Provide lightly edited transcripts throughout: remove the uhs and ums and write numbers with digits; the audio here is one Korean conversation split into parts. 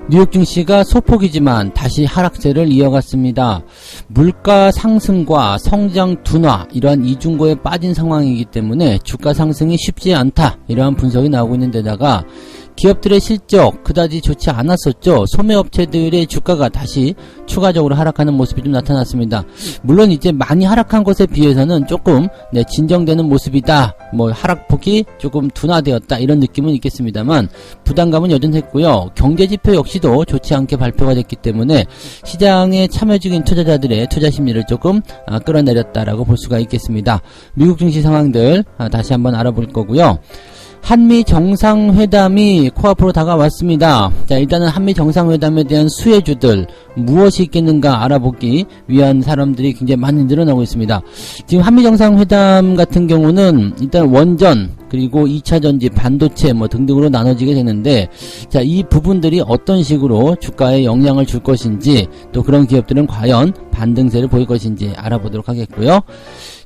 뉴욕 증시가 소폭이지만 다시 하락세를 이어갔습니다. 물가 상승과 성장 둔화, 이러한 이중고에 빠진 상황이기 때문에 주가 상승이 쉽지 않다, 이러한 분석이 나오고 있는 데다가 기업들의 실적 그다지 좋지 않았었죠. 소매업체들의 주가가 다시 추가적으로 하락하는 모습이 좀 나타났습니다. 물론 이제 많이 하락한 것에 비해서는 조금 진정되는 모습이다, 하락폭이 조금 둔화되었다, 이런 느낌은 있겠습니다만 부담감은 여전했고요. 경제지표 역시도 좋지 않게 발표가 됐기 때문에 시장에 참여 중인 투자자들의 투자 심리를 조금 끌어내렸다라고 볼 수가 있겠습니다. 미국 증시 상황들 다시 한번 알아볼 거고요. 한미 정상회담이 코앞으로 다가왔습니다. 자, 일단은 한미 정상회담에 대한 수혜주들 무엇이 있겠는가 알아보기 위한 사람들이 굉장히 많이 늘어나고 있습니다. 지금 한미 정상회담 같은 경우는 일단 원전 그리고 2차 전지, 반도체 등등으로 나눠지게 되는데, 자, 이 부분들이 어떤 식으로 주가에 영향을 줄 것인지, 또 그런 기업들은 과연 반등세를 보일 것인지 알아보도록 하겠고요.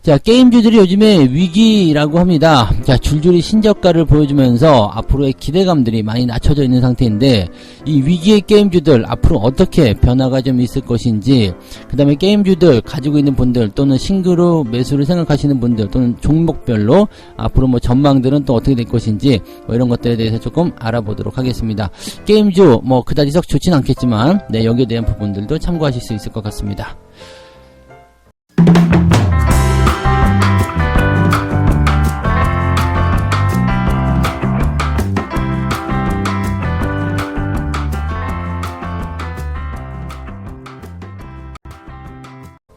자, 게임주들이 요즘에 위기라고 합니다. 자, 줄줄이 신저가를 보여주면서 앞으로의 기대감들이 많이 낮춰져 있는 상태인데, 이 위기의 게임주들 앞으로 어떻게 변화가 좀 있을 것인지, 그 다음에 게임주들 가지고 있는 분들 또는 신규로 매수를 생각하시는 분들 또는 종목별로 앞으로 전망들은 또 어떻게 될 것인지 이런 것들에 대해서 조금 알아보도록 하겠습니다. 게임주 그다지 썩 좋진 않겠지만 여기에 대한 부분들도 참고하실 수 있을 것 같습니다.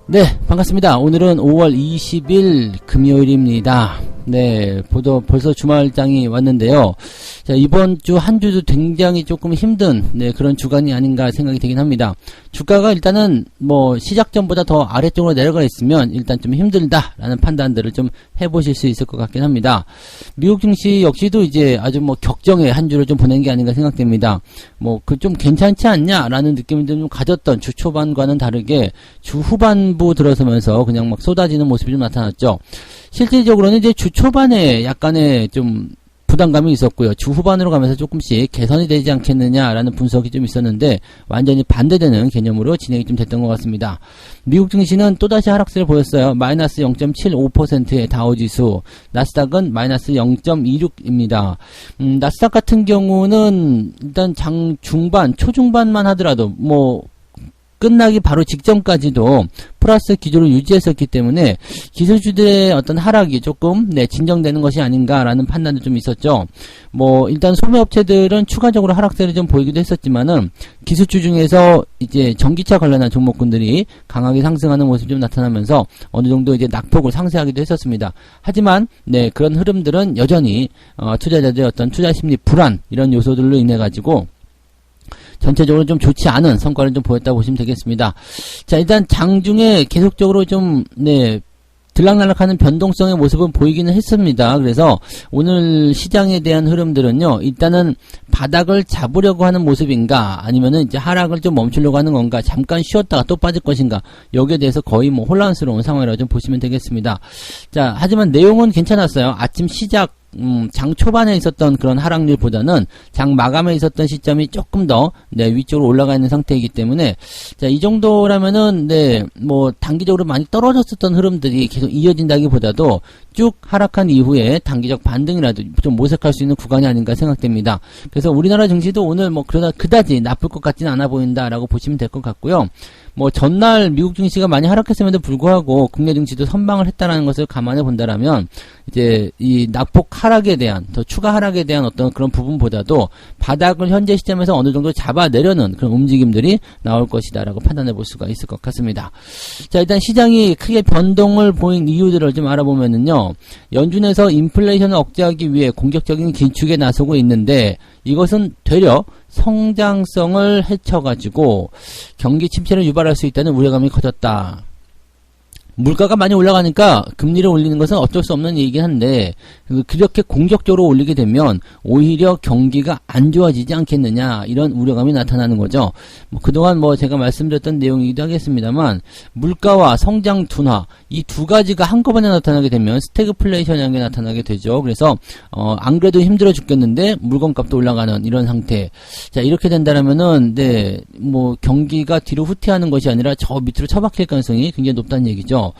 네, 반갑습니다. 오늘은 5월 20일 금요일입니다. 네, 벌써 주말장이 왔는데요. 자, 이번 주 한 주도 굉장히 조금 힘든 그런 주간이 아닌가 생각이 되긴 합니다. 주가가 일단은 시작 전보다 더 아래쪽으로 내려가 있으면 일단 좀 힘들다라는 판단들을 좀 해보실 수 있을 것 같긴 합니다. 미국 증시 역시도 이제 아주 격정의 한 주를 좀 보낸 게 아닌가 생각됩니다. 좀 괜찮지 않냐라는 느낌을 좀 가졌던 주 초반과는 다르게 주 후반부 들어서면서 그냥 쏟아지는 모습이 좀 나타났죠. 실질적으로는 이제 주 초반에 약간의 좀 부담감이 있었고요. 주 후반으로 가면서 조금씩 개선이 되지 않겠느냐라는 분석이 좀 있었는데 완전히 반대되는 개념으로 진행이 좀 됐던 것 같습니다. 미국 증시는 또다시 하락세를 보였어요. 마이너스 0.75%의 다우지수, 나스닥은 마이너스 0.26입니다. 나스닥 같은 경우는 일단 장 중반, 초중반만 하더라도 끝나기 바로 직전까지도 플러스 기조를 유지했었기 때문에 기술주들의 어떤 하락이 조금 진정되는 것이 아닌가라는 판단도 좀 있었죠. 일단 소매업체들은 추가적으로 하락세를 좀 보이기도 했었지만은 기술주 중에서 이제 전기차 관련한 종목군들이 강하게 상승하는 모습이 좀 나타나면서 어느 정도 이제 낙폭을 상쇄하기도 했었습니다. 하지만 그런 흐름들은 여전히 투자자들의 어떤 투자 심리 불안 이런 요소들로 인해 가지고 전체적으로 좀 좋지 않은 성과를 좀 보였다고 보시면 되겠습니다. 자, 일단 장중에 계속적으로 좀 들락날락하는 변동성의 모습은 보이기는 했습니다. 그래서 오늘 시장에 대한 흐름들은요, 일단은 바닥을 잡으려고 하는 모습인가, 아니면은 이제 하락을 좀 멈추려고 하는 건가, 잠깐 쉬었다가 또 빠질 것인가, 여기에 대해서 거의 혼란스러운 상황이라고 좀 보시면 되겠습니다. 자, 하지만 내용은 괜찮았어요. 아침 시작 장 초반에 있었던 그런 하락률보다는 장 마감에 있었던 시점이 조금 더 위쪽으로 올라가 있는 상태이기 때문에, 자, 이 정도라면은 단기적으로 많이 떨어졌었던 흐름들이 계속 이어진다기보다도 쭉 하락한 이후에 단기적 반등이라도 좀 모색할 수 있는 구간이 아닌가 생각됩니다. 그래서 우리나라 증시도 오늘 그러다 그다지 나쁠 것 같지는 않아 보인다라고 보시면 될 것 같고요. 전날 미국 증시가 많이 하락했음에도 불구하고 국내 증시도 선방을 했다라는 것을 감안해 본다라면 이제 이 낙폭 하락에 대한, 더 추가 하락에 대한 어떤 그런 부분보다도 바닥을 현재 시점에서 어느 정도 잡아내려는 그런 움직임들이 나올 것이다라고 판단해 볼 수가 있을 것 같습니다. 자, 일단 시장이 크게 변동을 보인 이유들을 좀 알아보면은요, 연준에서 인플레이션을 억제하기 위해 공격적인 긴축에 나서고 있는데 이것은 되려 성장성을 해쳐가지고 경기 침체를 유발할 수 있다는 우려감이 커졌다. 물가가 많이 올라가니까 금리를 올리는 것은 어쩔 수 없는 얘기긴 한데 그렇게 공격적으로 올리게 되면 오히려 경기가 안 좋아지지 않겠느냐 이런 우려감이 나타나는 거죠. 그동안 제가 말씀드렸던 내용이기도 하겠습니다만 물가와 성장 둔화 이 두 가지가 한꺼번에 나타나게 되면 스태그플레이션이라는 게 나타나게 되죠. 그래서 안 그래도 힘들어 죽겠는데 물건값도 올라가는 이런 상태. 자 이렇게 된다면은 경기가 뒤로 후퇴하는 것이 아니라 저 밑으로 처박힐 가능성이 굉장히 높다는 얘기죠.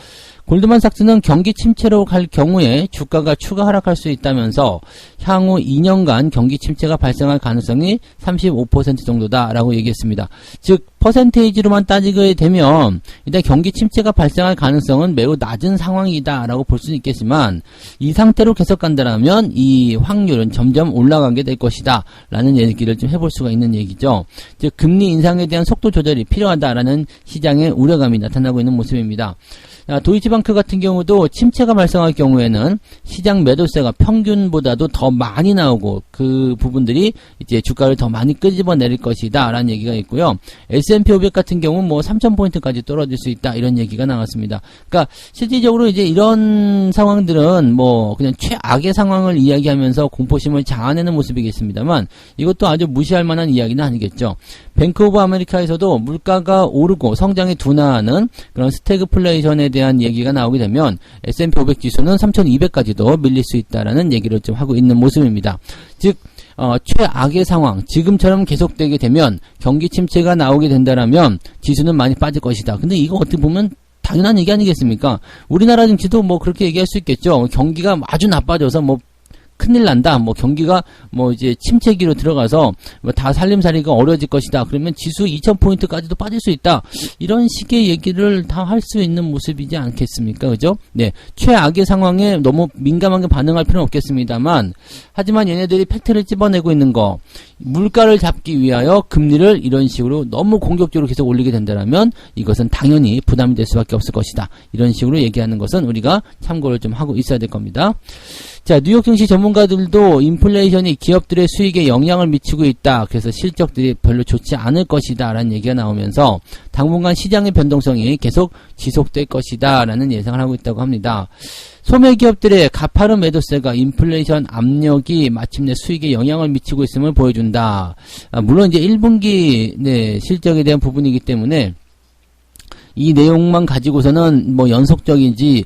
골드만삭스는 경기 침체로 갈 경우에 주가가 추가 하락할 수 있다면서 향후 2년간 경기 침체가 발생할 가능성이 35% 정도다라고 얘기했습니다. 즉 퍼센테이지로만 따지게 되면 일단 경기 침체가 발생할 가능성은 매우 낮은 상황이다라고 볼 수는 있겠지만 이 상태로 계속 간다면 이 확률은 점점 올라가게 될 것이다 라는 얘기를 좀 해볼 수가 있는 얘기죠. 즉 금리 인상에 대한 속도 조절이 필요하다라는 시장의 우려감이 나타나고 있는 모습입니다. 도이치방크 같은 경우도 침체가 발생할 경우에는 시장 매도세가 평균보다도 더 많이 나오고 그 부분들이 이제 주가를 더 많이 끄집어내릴 것이다 라는 얘기가 있고요. S&P 500 같은 경우는 3,000포인트까지 떨어질 수 있다 이런 얘기가 나왔습니다. 그러니까 실질적으로 이제 이런 상황들은 그냥 최악의 상황을 이야기하면서 공포심을 자아내는 모습이겠습니다만 이것도 아주 무시할 만한 이야기는 아니겠죠. 뱅크 오브 아메리카에서도 물가가 오르고 성장이 둔화하는 그런 스태그플레이션에 대한 얘기가 나오게 되면 S&P 500 지수는 3,200까지도 밀릴 수 있다라는 얘기를 좀 하고 있는 모습입니다. 즉 최악의 상황 지금처럼 계속되게 되면 경기 침체가 나오게 된다라면 지수는 많이 빠질 것이다. 근데 이거 어떻게 보면 당연한 얘기 아니겠습니까? 우리나라 증시도 그렇게 얘기할 수 있겠죠. 경기가 아주 나빠져서 큰일 난다. 경기가 이제 침체기로 들어가서 다 살림살이가 어려워질 것이다. 그러면 지수 2,000포인트까지도 빠질 수 있다. 이런 식의 얘기를 다 할 수 있는 모습이지 않겠습니까? 그죠? 네. 최악의 상황에 너무 민감하게 반응할 필요는 없겠습니다만 하지만 얘네들이 팩트를 찝어내고 있는 거 물가를 잡기 위하여 금리를 이런 식으로 너무 공격적으로 계속 올리게 된다면 이것은 당연히 부담이 될 수밖에 없을 것이다. 이런 식으로 얘기하는 것은 우리가 참고를 좀 하고 있어야 될 겁니다. 자, 뉴욕 증시 전문가들도 인플레이션이 기업들의 수익에 영향을 미치고 있다. 그래서 실적들이 별로 좋지 않을 것이다. 라는 얘기가 나오면서 당분간 시장의 변동성이 계속 지속될 것이다. 라는 예상을 하고 있다고 합니다. 소매기업들의 가파른 매도세가 인플레이션 압력이 마침내 수익에 영향을 미치고 있음을 보여준다. 물론 이제 1분기 실적에 대한 부분이기 때문에 이 내용만 가지고서는 연속적인지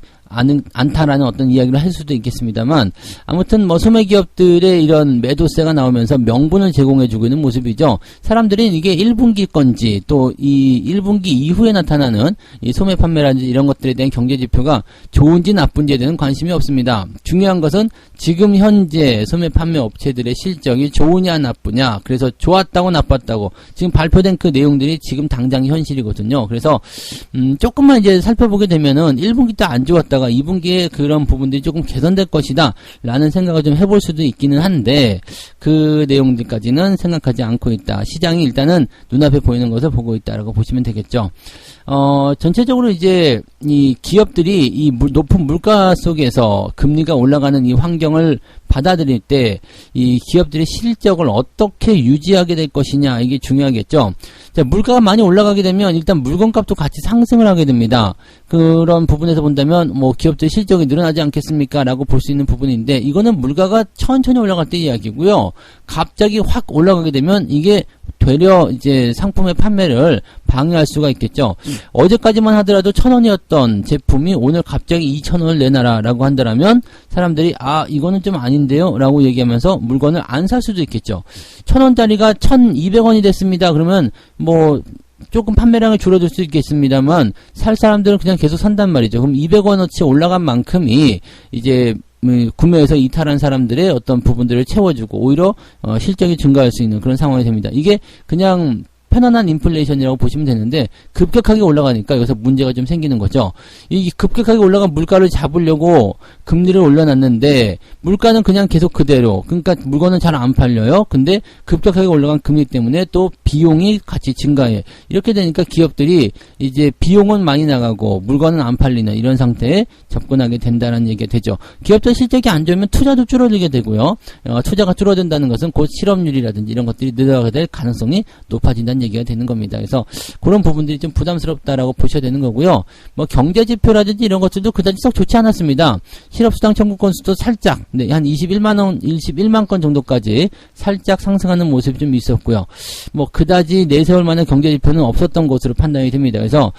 않다라는 어떤 이야기를 할 수도 있겠습니다만 아무튼 소매기업들의 이런 매도세가 나오면서 명분을 제공해주고 있는 모습이죠. 사람들이 이게 1분기 건지 또 이 1분기 이후에 나타나는 이 소매 판매라든지 이런 것들에 대한 경제지표가 좋은지 나쁜지에 대한 관심이 없습니다. 중요한 것은 지금 현재 소매 판매 업체들의 실적이 좋으냐 나쁘냐 그래서 좋았다고 나빴다고 지금 발표된 그 내용들이 지금 당장 현실이거든요. 그래서 조금만 이제 살펴보게 되면은 1분기 때 안 좋았다 2분기에 그런 부분들이 조금 개선될 것이다 라는 생각을 좀 해볼 수도 있기는 한데 그 내용들까지는 생각하지 않고 있다. 시장이 일단은 눈앞에 보이는 것을 보고 있다라고 보시면 되겠죠. 전체적으로 이제 이 기업들이 이 높은 물가 속에서 금리가 올라가는 이 환경을 받아들일 때 이 기업들의 실적을 어떻게 유지하게 될 것이냐 이게 중요하겠죠. 자, 물가가 많이 올라가게 되면 일단 물건값도 같이 상승을 하게 됩니다. 그런 부분에서 본다면 기업들의 실적이 늘어나지 않겠습니까? 라고 볼 수 있는 부분인데 이거는 물가가 천천히 올라갈 때 이야기고요. 갑자기 확 올라가게 되면 이게 되려 이제 상품의 판매를 방해할 수가 있겠죠. 어제까지만 하더라도 1,000원이었던 제품이 오늘 갑자기 2,000원을 내놔라 라고 한다면 사람들이 이거는 좀 아닌데요 라고 얘기하면서 물건을 안 살 수도 있겠죠. 1,000원짜리가 1,200원이 됐습니다. 그러면 조금 판매량이 줄어들 수 있겠습니다만 살 사람들은 그냥 계속 산단 말이죠. 그럼 200원어치 올라간 만큼이 이제 구매해서 이탈한 사람들의 어떤 부분들을 채워주고 오히려 실적이 증가할 수 있는 그런 상황이 됩니다. 이게 그냥 편안한 인플레이션이라고 보시면 되는데 급격하게 올라가니까 여기서 문제가 좀 생기는 거죠. 이 급격하게 올라간 물가를 잡으려고 금리를 올려놨는데 물가는 그냥 계속 그대로 그러니까 물건은 잘 안 팔려요. 근데 급격하게 올라간 금리 때문에 또 비용이 같이 증가해. 이렇게 되니까 기업들이 이제 비용은 많이 나가고 물건은 안 팔리는 이런 상태에 접근하게 된다는 얘기가 되죠. 기업들 실적이 안 좋으면 투자도 줄어들게 되고요. 투자가 줄어든다는 것은 곧 실업률이라든지 이런 것들이 늘어나게 될 가능성이 높아진다는 얘기가 되는 겁니다. 그래서 그런 부분들이 좀 부담스럽다라고 보셔야 되는 거고요. 뭐 경제지표라든지 이런 것들도 그다지 썩 좋지 않았습니다. 실업수당 청구 건수도 살짝, 네, 한 21만 건 정도까지 살짝 상승하는 모습이 좀 있었고요. 뭐 그다지 내세울 만한 경제지표는 없었던 것으로 판단이 됩니다. 그래서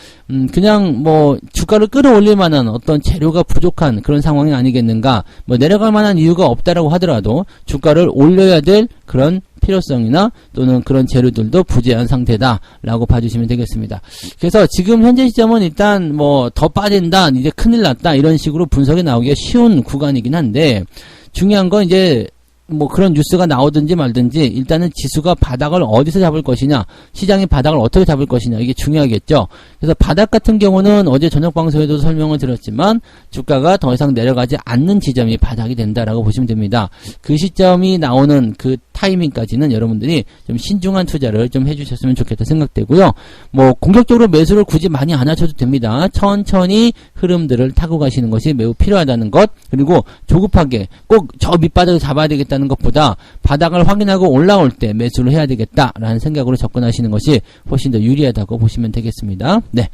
그냥 뭐 주가를 끌어올릴 만한 어떤 재료가 부족한 그런 상황이 아니겠는가. 뭐 내려갈 만한 이유가 없다라고 하더라도 주가를 올려야 될 그런 필요성이나 또는 그런 재료들도 부재한 상태다라고 봐주시면 되겠습니다. 그래서 지금 현재 시점은 일단 뭐 더 빠진다, 이제 큰일 났다 이런 식으로 분석이 나오기가 쉬운 구간이긴 한데 중요한 건 이제 뭐 그런 뉴스가 나오든지 말든지 일단은 지수가 바닥을 어디서 잡을 것이냐, 시장이 바닥을 어떻게 잡을 것이냐, 이게 중요하겠죠. 그래서 바닥 같은 경우는 어제 저녁 방송에도 설명을 드렸지만 주가가 더 이상 내려가지 않는 지점이 바닥이 된다라고 보시면 됩니다. 그 시점이 나오는 그 타이밍까지는 여러분들이 좀 신중한 투자를 좀 해주셨으면 좋겠다 생각되고요. 뭐 공격적으로 매수를 굳이 많이 안 하셔도 됩니다. 천천히 흐름들을 타고 가시는 것이 매우 필요하다는 것, 그리고 조급하게 꼭 저 밑바닥을 잡아야 되겠다는 것보다 바닥을 확인하고 올라올 때 매수를 해야 되겠다라는 생각으로 접근하시는 것이 훨씬 더 유리하다고 보시면 되겠습니다. 네.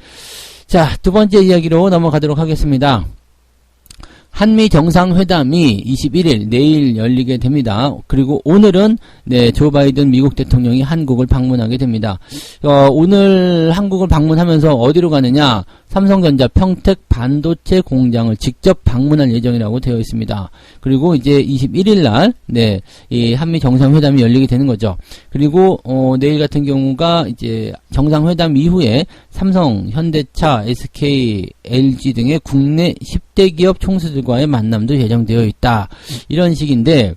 자, 두 번째 이야기로 넘어가도록 하겠습니다. 한미 정상회담이 21일 내일 열리게 됩니다. 그리고 오늘은 네, 조 바이든 미국 대통령이 한국을 방문하게 됩니다. 오늘 한국을 방문하면서 어디로 가느냐? 삼성전자 평택 반도체 공장을 직접 방문할 예정이라고 되어 있습니다. 그리고 이제 21일 날 네, 이 한미 정상회담이 열리게 되는 거죠. 그리고 내일 같은 경우가 이제 정상회담 이후에 삼성, 현대차, SK, LG 등의 국내 10대 기업 총수들과의 만남도 예정되어 있다. 이런 식인데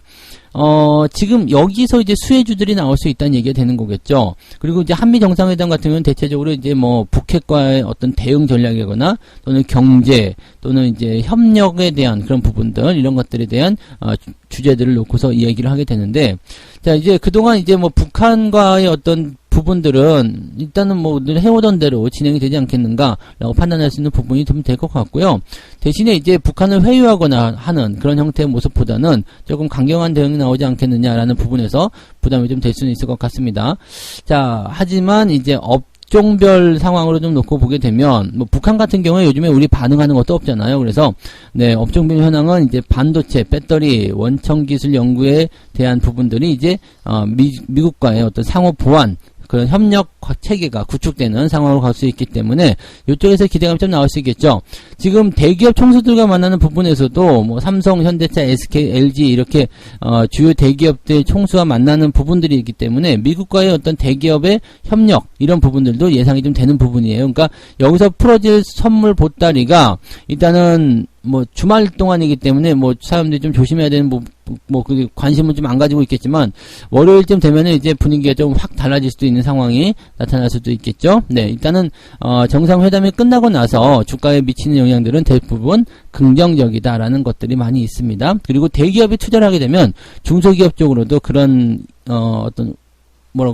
지금 여기서 이제 수혜주들이 나올 수 있다는 얘기가 되는 거겠죠. 그리고 이제 한미 정상회담 같은 경우는 대체적으로 이제 뭐 북핵과의 어떤 대응 전략이거나 또는 경제 또는 이제 협력에 대한 그런 부분들, 이런 것들에 대한 주제들을 놓고서 이야기를 하게 되는데, 자, 이제 그동안 이제 뭐 북한과의 어떤 부분들은 일단은 뭐 늘 해오던 대로 진행이 되지 않겠는가라고 판단할 수 있는 부분이 좀 될 것 같고요. 대신에 이제 북한을 회유하거나 하는 그런 형태의 모습보다는 조금 강경한 대응이 나오지 않겠느냐라는 부분에서 부담이 좀 될 수는 있을 것 같습니다. 자, 하지만 이제 업종별 상황으로 좀 놓고 보게 되면 뭐 북한 같은 경우에 요즘에 우리 반응하는 것도 없잖아요. 그래서 네, 업종별 현황은 이제 반도체, 배터리, 원천 기술 연구에 대한 부분들이 이제 미국과의 어떤 상호 보완, 그런 협력 체계가 구축되는 상황으로 갈 수 있기 때문에 이쪽에서 기대감이 좀 나올 수 있겠죠. 지금 대기업 총수들과 만나는 부분에서도 뭐 삼성, 현대차, SK, LG 이렇게 주요 대기업들 총수와 만나는 부분들이 있기 때문에 미국과의 어떤 대기업의 협력, 이런 부분들도 예상이 좀 되는 부분이에요. 그러니까 여기서 풀어질 선물 보따리가 일단은 뭐 주말 동안이기 때문에 뭐 사람들이 좀 조심해야 되는 그 관심은 좀 안 가지고 있겠지만 월요일쯤 되면은 이제 분위기가 좀 확 달라질 수도 있는 상황이 나타날 수도 있겠죠. 네, 일단은 정상회담이 끝나고 나서 주가에 미치는 영향들은 대부분 긍정적이다라는 것들이 많이 있습니다. 그리고 대기업이 투자를 하게 되면 중소기업 쪽으로도 그런 어떤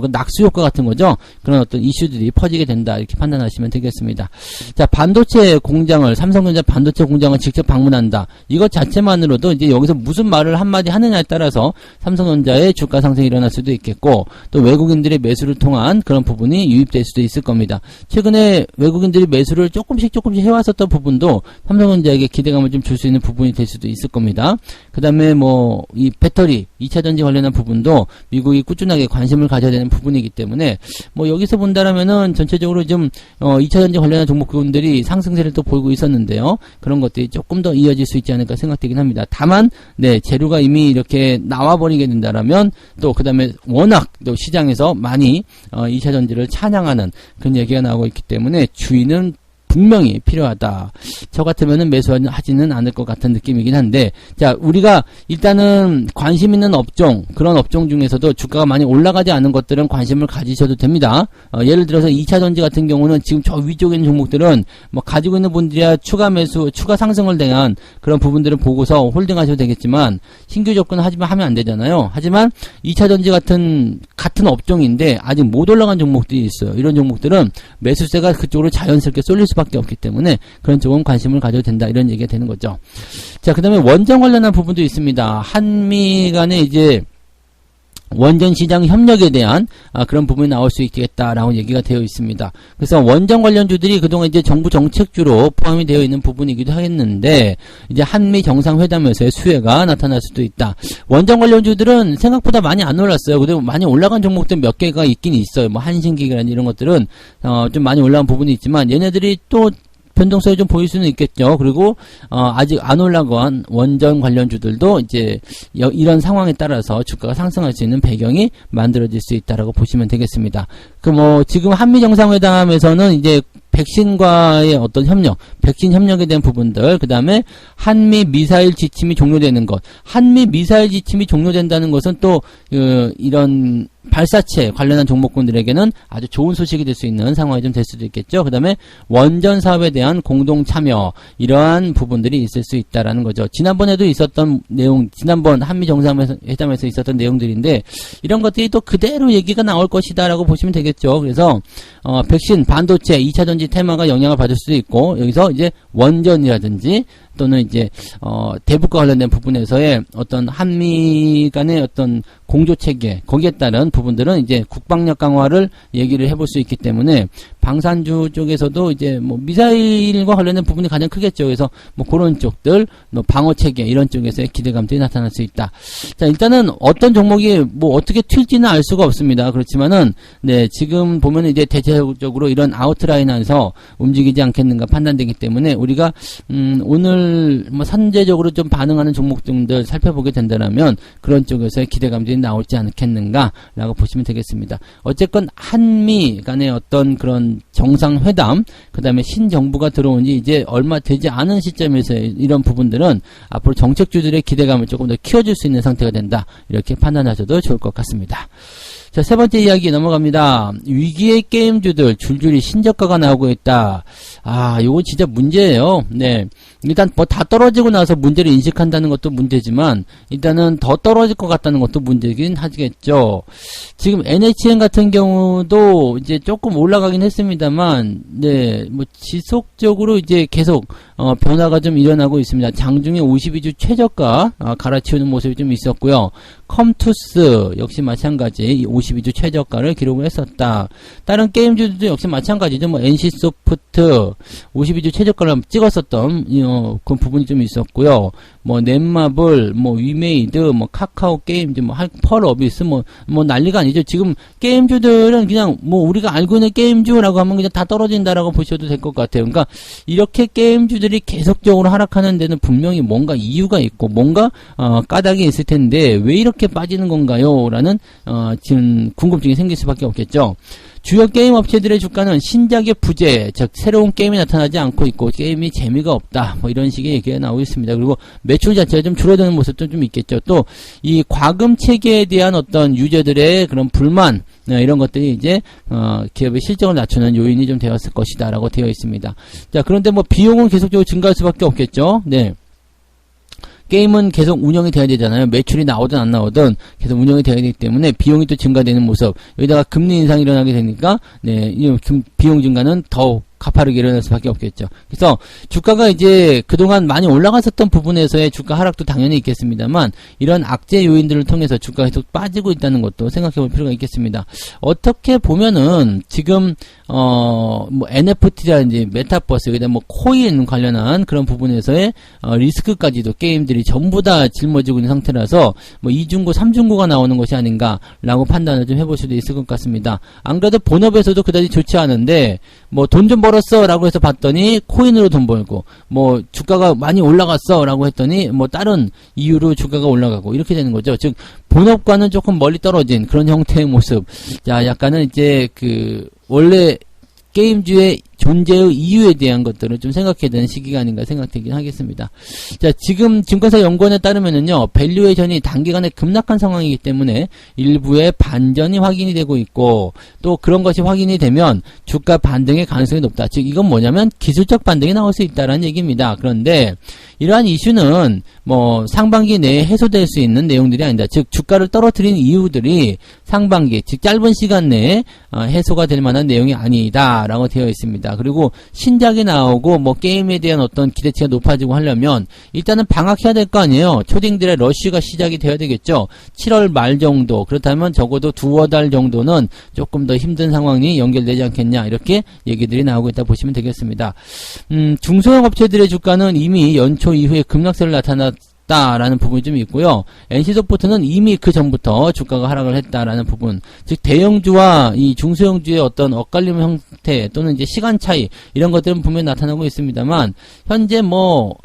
낙수 효과 같은 거죠. 그런 어떤 이슈들이 퍼지게 된다, 이렇게 판단하시면 되겠습니다. 자, 반도체 공장을, 삼성전자 반도체 공장을 직접 방문한다. 이것 자체만으로도 이제 여기서 무슨 말을 한마디 하느냐에 따라서 삼성전자의 주가 상승이 일어날 수도 있겠고, 또 외국인들의 매수를 통한 그런 부분이 유입될 수도 있을 겁니다. 최근에 외국인들이 매수를 조금씩 해왔었던 부분도 삼성전자에게 기대감을 좀 줄 수 있는 부분이 될 수도 있을 겁니다. 그 다음에 뭐 이 배터리, 2차전지 관련한 부분도 미국이 꾸준하게 관심을 가져야 되는 부분이기 때문에 뭐 여기서 본다라면은 전체적으로 좀 2차전지 관련한 종목군들이 상승세를 또 보이고 있었는데요. 그런 것들이 조금 더 이어질 수 있지 않을까 생각되긴 합니다. 다만 네, 재료가 이미 이렇게 나와버리게 된다라면 또 그 다음에 워낙 또 시장에서 많이 2차전지를 찬양하는 그런 얘기가 나오고 있기 때문에 주의는 분명히 필요하다. 저 같으면은 매수하지는 않을 것 같은 느낌이긴 한데, 자, 우리가 일단은 관심 있는 업종, 그런 업종 중에서도 주가가 많이 올라가지 않은 것들은 관심을 가지셔도 됩니다. 예를 들어서 2차전지 같은 경우는 지금 저 위쪽에 있는 종목들은 뭐 가지고 있는 분들이야 추가 매수, 추가 상승을 대한 그런 부분들을 보고서 홀딩하셔도 되겠지만, 신규 접근을 하면 안 되잖아요. 하지만 2차전지 같은 같은 업종인데 아직 못 올라간 종목들이 있어요. 이런 종목들은 매수세가 그쪽으로 자연스럽게 쏠릴 수밖에 없기 때문에 그런 쪽은 관심을 가져도 된다. 이런 얘기가 되는 거죠. 자, 그 다음에 원전 관련한 부분도 있습니다. 한미 간에 이제 원전 시장 협력에 대한 그런 부분이 나올 수 있겠다라고 얘기가 되어 있습니다. 그래서 원전 관련주들이 그동안 이제 정부 정책주로 포함이 되어 있는 부분이기도 하겠는데 이제 한미 정상회담에서의 수혜가 나타날 수도 있다. 원전 관련주들은 생각보다 많이 안 올랐어요. 그래도 많이 올라간 종목들 몇 개가 있긴 있어요. 뭐 한신기기라는 이런 것들은 좀 많이 올라간 부분이 있지만 얘네들이 또 변동성이 좀 보일 수는 있겠죠. 그리고 아직 안 올라간 원전 관련주들도 이제 이런 상황에 따라서 주가가 상승할 수 있는 배경이 만들어질 수 있다라고 보시면 되겠습니다. 그 뭐 지금 한미 정상회담에서는 이제 백신과의 어떤 협력, 백신 협력에 대한 부분들, 그 다음에 한미 미사일 지침이 종료되는 것. 한미 미사일 지침이 종료된다는 것은 또 이런 발사체 관련한 종목군들에게는 아주 좋은 소식이 될 수 있는 상황이 좀 될 수도 있겠죠. 그 다음에 원전 사업에 대한 공동 참여, 이러한 부분들이 있을 수 있다라는 거죠. 지난번에도 있었던 내용, 지난번 한미 정상회담에서 있었던 내용들인데 이런 것들이 또 그대로 얘기가 나올 것이다라고 보시면 되겠죠. 그래서 백신, 반도체, 2차전지 테마가 영향을 받을 수도 있고 여기서 이제 원전이라든지 또는 이제 대북과 관련된 부분에서의 어떤 한미 간의 어떤 공조 체계, 거기에 따른 부분들은 이제 국방력 강화를 얘기를 해볼 수 있기 때문에 방산주 쪽에서도 이제 뭐 미사일과 관련된 부분이 가장 크겠죠. 그래서 뭐 그런 쪽들, 뭐 방어 체계 이런 쪽에서의 기대감들이 나타날 수 있다. 자, 일단은 어떤 종목이 뭐 어떻게 튈지는 알 수가 없습니다. 그렇지만은 네, 지금 보면 이제 대체적으로 이런 아웃라인 안에서 움직이지 않겠는가 판단되기 때문에 우리가 오늘 뭐 선제적으로 좀 반응하는 종목들 살펴보게 된다면 그런 쪽에서의 기대감들이 나오지 않겠는가라고 보시면 되겠습니다. 어쨌건 한미 간의 어떤 그런 정상회담, 그 다음에 신정부가 들어온 지 이제 얼마 되지 않은 시점에서 이런 부분들은 앞으로 정책주들의 기대감을 조금 더 키워줄 수 있는 상태가 된다. 이렇게 판단하셔도 좋을 것 같습니다. 자, 세 번째 이야기 넘어갑니다. 위기의 게임주들 줄줄이 신저가가 나오고 있다. 요거 진짜 문제예요. 네. 일단 뭐 다 떨어지고 나서 문제를 인식한다는 것도 문제지만 일단은 더 떨어질 것 같다는 것도 문제긴 하겠죠. 지금 NHN 같은 경우도 이제 조금 올라가긴 했습니다만 네, 뭐 지속적으로 이제 계속 변화가 좀 일어나고 있습니다. 장중에 52주 최저가 갈아치우는 모습이 좀 있었고요. 컴투스 역시 마찬가지 52주 최저가를 기록을 했었다. 다른 게임주들도 역시 마찬가지죠. 뭐 NC소프트 52주 최저가를 찍었었던 그 부분이 좀 있었고요. 뭐 넷마블, 뭐 위메이드, 뭐 카카오 게임즈, 뭐 펄어비스, 뭐 난리가 아니죠. 지금 게임주들은 그냥 뭐 우리가 알고 있는 게임주라고 하면 그냥 다 떨어진다라고 보셔도 될 것 같아요. 그러니까 이렇게 게임주들이 계속적으로 하락하는 데는 분명히 뭔가 이유가 있고 뭔가 까닭이 있을 텐데 왜 이렇게 빠지는 건가요? 라는 지금 궁금증이 생길 수밖에 없겠죠. 주요 게임 업체들의 주가는 신작의 부재, 즉 새로운 게임이 나타나지 않고 있고 게임이 재미가 없다. 뭐 이런 식의 얘기가 나오고 있습니다. 그리고 매출 자체가 좀 줄어드는 모습도 좀 있겠죠. 또 이 과금 체계에 대한 어떤 유저들의 그런 불만 이런 것들이 이제 기업의 실적을 낮추는 요인이 좀 되었을 것이다라고 되어 있습니다. 자, 그런데 뭐 비용은 계속적으로 증가할 수밖에 없겠죠. 네. 게임은 계속 운영이 돼야 되잖아요. 매출이 나오든 안 나오든 계속 운영이 돼야 되기 때문에 비용이 또 증가되는 모습. 여기다가 금리 인상이 일어나게 되니까 네, 이 비용 증가는 더욱 가파르게 일어날 수밖에 없겠죠. 그래서 주가가 이제 그동안 많이 올라갔었던 부분에서의 주가 하락도 당연히 있겠습니다만 이런 악재 요인들을 통해서 주가가 계속 빠지고 있다는 것도 생각해 볼 필요가 있겠습니다. 어떻게 보면은 지금 뭐 NFT라든지 메타버스 여기다 뭐 코인 관련한 그런 부분에서의 리스크까지도 게임들이 전부 다 짊어지고 있는 상태라서 뭐 2중고 3중고가 나오는 것이 아닌가라고 판단을 좀 해볼 수도 있을 것 같습니다. 안 그래도 본업에서도 그다지 좋지 않은데 뭐 돈 좀 벌었어 라고 해서 봤더니 코인으로 돈 벌고 뭐 주가가 많이 올라갔어 라고 했더니 뭐 다른 이유로 주가가 올라가고 이렇게 되는 거죠. 즉 본업과는 조금 멀리 떨어진 그런 형태의 모습. 자, 약간은 이제 그 원래 게임주의 존재의 이유에 대한 것들을 좀 생각해야 되는 시기가 아닌가 생각되긴 하겠습니다. 자, 지금 증권사 연구원에 따르면은요, 밸류에이션이 단기간에 급락한 상황이기 때문에 일부의 반전이 확인이 되고 있고, 또 그런 것이 확인이 되면 주가 반등의 가능성이 높다. 즉, 이건 뭐냐면 기술적 반등이 나올 수 있다라는 얘기입니다. 그런데 이러한 이슈는 뭐 상반기 내에 해소될 수 있는 내용들이 아니다. 즉, 주가를 떨어뜨린 이유들이 상반기, 즉 짧은 시간 내에 해소가 될 만한 내용이 아니다라고 되어 있습니다. 그리고 신작이 나오고 뭐 게임에 대한 어떤 기대치가 높아지고 하려면 일단은 방학해야 될 거 아니에요. 초딩들의 러쉬가 시작이 되어야 되겠죠. 7월 말 정도, 그렇다면 적어도 두어 달 정도는 조금 더 힘든 상황이 연결되지 않겠냐, 이렇게 얘기들이 나오고 있다 보시면 되겠습니다. 중소형 업체들의 주가는 이미 연초 이후에 급락세를 나타났다라는 부분이 좀 있고요. NC소프트는 이미 그 전부터 주가가 하락을 했다라는 부분, 즉 대형주와 이 중소형주의 어떤 엇갈림 형태 또는 이제 시간 차이, 이런 것들은 분명히 나타나고 있습니다만, 현재 뭐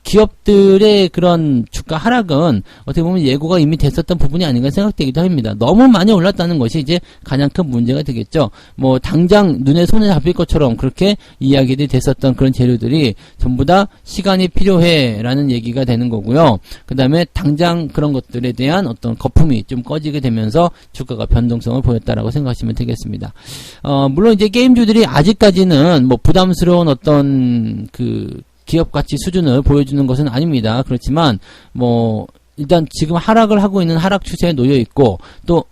기업들의 그런 주가 하락은 어떻게 보면 예고가 이미 됐었던 부분이 아닌가 생각되기도 합니다. 너무 많이 올랐다는 것이 이제 가장 큰 문제가 되겠죠. 뭐 당장 눈에 손에 잡힐 것처럼 그렇게 이야기들이 됐었던 그런 재료들이 전부 다 시간이 필요해라는 얘기가 되는 거고요. 그 다음에 당장 그런 것들에 대한 어떤 거품이 좀 꺼지게 되면서 주가가 변동성을 보였다라고 생각하시면 되겠습니다. 물론 이제 게임주들이 아직까지는 뭐 부담스러운 어떤 그 기업 가치 수준을 보여주는 것은 아닙니다. 그렇지만 뭐 일단 지금 하락을 하고 있는 하락 추세에 놓여 있고, 또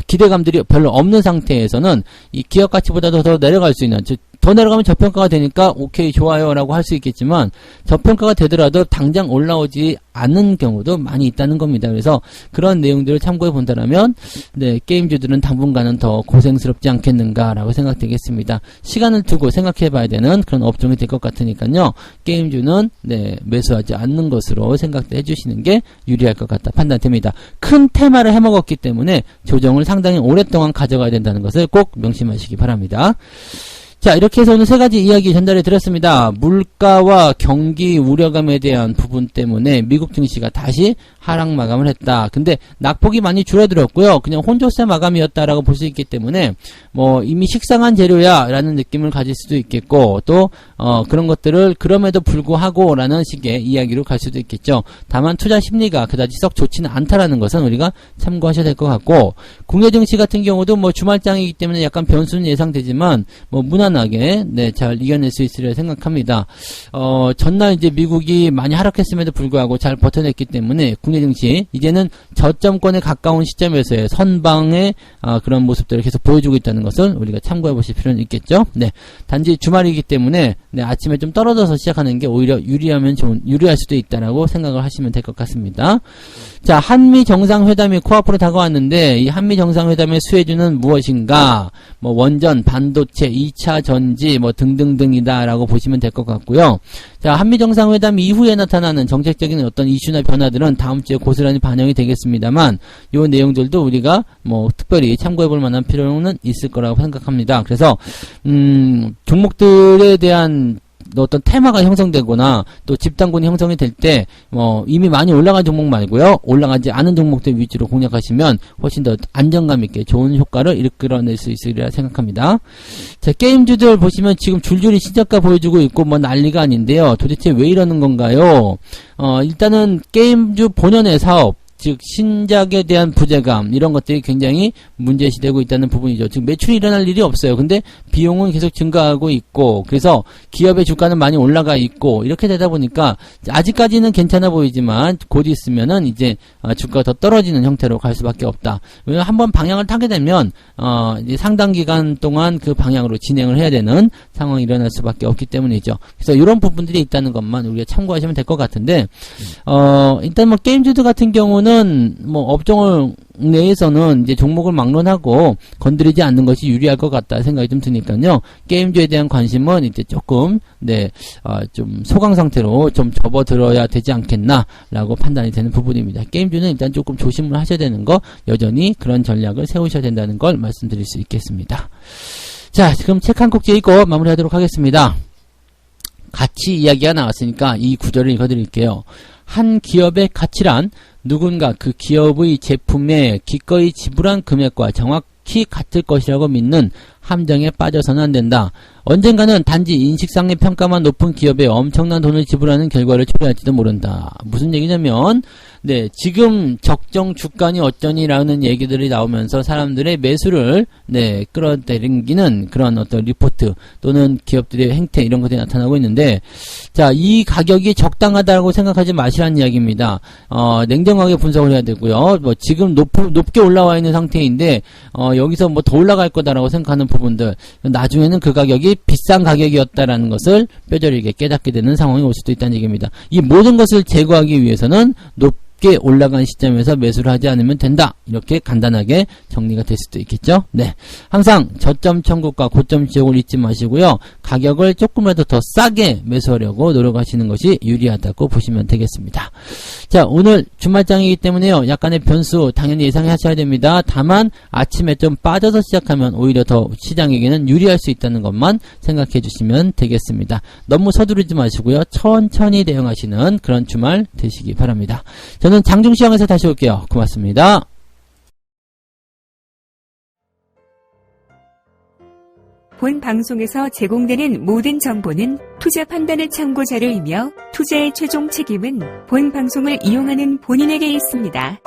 기대감들이 별로 없는 상태에서는 이 기업 가치보다도 더 내려갈 수 있는, 즉 더 내려가면 저평가가 되니까 오케이 좋아요 라고 할 수 있겠지만, 저평가가 되더라도 당장 올라오지 않는 경우도 많이 있다는 겁니다. 그래서 그런 내용들을 참고해 본다라면 네, 게임주들은 당분간은 더 고생스럽지 않겠는가라고 생각되겠습니다. 시간을 두고 생각해 봐야 되는 그런 업종이 될 것 같으니까요, 게임주는 네, 매수하지 않는 것으로 생각해 주시는 게 유리할 것 같다 판단됩니다. 큰 테마를 해먹었기 때문에 조정을 상당히 오랫동안 가져가야 된다는 것을 꼭 명심하시기 바랍니다. 자, 이렇게 해서 오늘 세 가지 이야기 전달해 드렸습니다. 물가와 경기 우려감에 대한 부분 때문에 미국 증시가 다시 하락 마감을 했다. 근데 낙폭이 많이 줄어들었고요. 그냥 혼조세 마감이었다라고 볼 수 있기 때문에 뭐 이미 식상한 재료야 라는 느낌을 가질 수도 있겠고, 또 그런 것들을 그럼에도 불구하고 라는 식의 이야기로 갈 수도 있겠죠. 다만 투자 심리가 그다지 썩 좋지는 않다라는 것은 우리가 참고하셔야 될 것 같고, 국내 증시 같은 경우도 뭐 주말장이기 때문에 약간 변수는 예상되지만 뭐 무난하게 네, 잘 이겨낼 수 있으리라 생각합니다. 전날 이제 미국이 많이 하락했음에도 불구하고 잘 버텨냈기 때문에 국내 증시 이제는 저점권에 가까운 시점에서의 선방의 그런 모습들을 계속 보여주고 있다는 것을 우리가 참고해 보실 필요는 있겠죠. 네, 단지 주말이기 때문에 네, 아침에 좀 떨어져서 시작하는 게 오히려 유리할 수도 있다라고 생각을 하시면 될 것 같습니다. 자, 한미 정상회담이 코앞으로 다가왔는데 이 한미 정상회담의 수혜주는 무엇인가? 뭐 원전, 반도체, 2차 전지 뭐 등등등이다라고 보시면 될 것 같고요. 자, 한미 정상회담 이후에 나타나는 정책적인 어떤 이슈나 변화들은 다음 주에 고스란히 반영이 되겠습니다만, 요 내용들도 우리가 뭐 특별히 참고해 볼 만한 필요는 있을 거라고 생각합니다. 그래서 종목들에 대한 어떤 테마가 형성되거나 또 집단군이 형성이 될 때 이미 많이 올라간 종목 말고요, 올라가지 않은 종목들 위주로 공략하시면 훨씬 더 안정감 있게 좋은 효과를 이끌어낼 수 있으리라 생각합니다. 자, 게임주들 보시면 지금 줄줄이 신작가 보여주고 있고 뭐 난리가 아닌데요. 도대체 왜 이러는 건가요? 일단은 게임주 본연의 사업, 즉 신작에 대한 부재감, 이런 것들이 굉장히 문제시되고 있다는 부분이죠. 즉 매출이 일어날 일이 없어요. 근데 비용은 계속 증가하고 있고, 그래서 기업의 주가는 많이 올라가 있고, 이렇게 되다 보니까 아직까지는 괜찮아 보이지만 곧 있으면은 이제 주가가 더 떨어지는 형태로 갈 수밖에 없다. 왜냐면 한번 방향을 타게 되면 이제 상당 기간 동안 그 방향으로 진행을 해야 되는 상황이 일어날 수밖에 없기 때문이죠. 그래서 이런 부분들이 있다는 것만 우리가 참고하시면 될 것 같은데, 일단 뭐 게임주들 같은 경우는 뭐 업종을 내에서는 이제 종목을 막론하고 건드리지 않는 것이 유리할 것 같다 생각이 좀 드니까요. 게임주에 대한 관심은 이제 조금 좀 소강 상태로 좀 접어들어야 되지 않겠나라고 판단이 되는 부분입니다. 게임주는 일단 조금 조심을 하셔야 되는 거, 여전히 그런 전략을 세우셔야 된다는 걸 말씀드릴 수 있겠습니다. 자, 지금 책 한 꼭지 읽고 마무리하도록 하겠습니다. 가치 이야기가 나왔으니까 이 구절을 읽어드릴게요. 한 기업의 가치란 누군가 그 기업의 제품에 기꺼이 지불한 금액과 정확히 같을 것이라고 믿는 함정에 빠져서는 안 된다. 언젠가는 단지 인식상의 평가만 높은 기업에 엄청난 돈을 지불하는 결과를 초래할지도 모른다. 무슨 얘기냐면, 네, 지금 적정 주가니 어쩌니라는 얘기들이 나오면서 사람들의 매수를, 네, 끌어당기는 그런 어떤 리포트 또는 기업들의 행태 이런 것들이 나타나고 있는데, 자, 이 가격이 적당하다고 생각하지 마시라는 이야기입니다. 냉정하게 분석을 해야 되고요. 뭐, 지금 높게 올라와 있는 상태인데, 여기서 뭐 더 올라갈 거다라고 생각하는 부분들, 나중에는 그 가격이 비싼 가격이었다라는 것을 뼈저리게 깨닫게 되는 상황이 올 수도 있다는 얘기입니다. 이 모든 것을 제거하기 위해서는 높게 올라간 시점에서 매수를 하지 않으면 된다. 이렇게 간단하게 정리가 될 수도 있겠죠. 네, 항상 저점 천국과 고점 지역을 잊지 마시고요. 가격을 조금이라도 더 싸게 매수하려고 노력하시는 것이 유리하다고 보시면 되겠습니다. 자, 오늘 주말장이기 때문에요. 약간의 변수 당연히 예상하셔야 됩니다. 다만 아침에 좀 빠져서 시작하면 오히려 더 시장에게는 유리할 수 있다는 것만 생각해 주시면 되겠습니다. 너무 서두르지 마시고요. 천천히 대응하시는 그런 주말 되시기 바랍니다. 저는 장중시황에서 다시 올게요. 고맙습니다. 본 방송에서 제공되는 모든 정보는 투자 판단의 참고 자료이며 투자의 최종 책임은 본 방송을 이용하는 본인에게 있습니다.